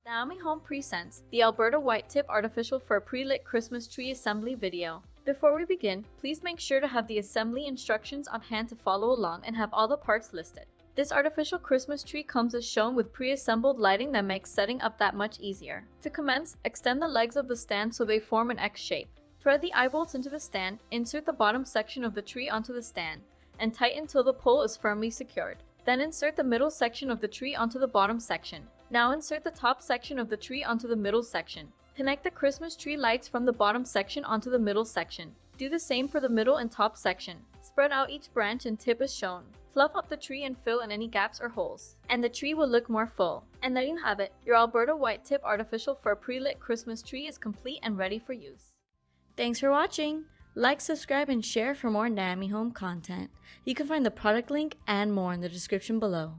Naomi Home presents the Alberta White Tip Artificial Fir Pre-Lit Christmas Tree Assembly video. Before we begin, please make sure to have the assembly instructions on hand to follow along and have all the parts listed. This artificial Christmas tree comes as shown with pre-assembled lighting that makes setting up that much easier. To commence, extend the legs of the stand so they form an X shape. Thread the eye bolts into the stand, insert the bottom section of the tree onto the stand, and tighten till the pole is firmly secured. Then insert the middle section of the tree onto the bottom section. Now insert the top section of the tree onto the middle section. Connect the Christmas tree lights from the bottom section onto the middle section. Do the same for the middle and top section. Spread out each branch and tip as shown. Fluff up the tree and fill in any gaps or holes, and the tree will look more full. And there you have it. Your Alberta White Tip Artificial Fir Pre-Lit Christmas Tree is complete and ready for use. Thanks for watching! Like, subscribe, and share for more Naomi Home content. You can find the product link and more in the description below.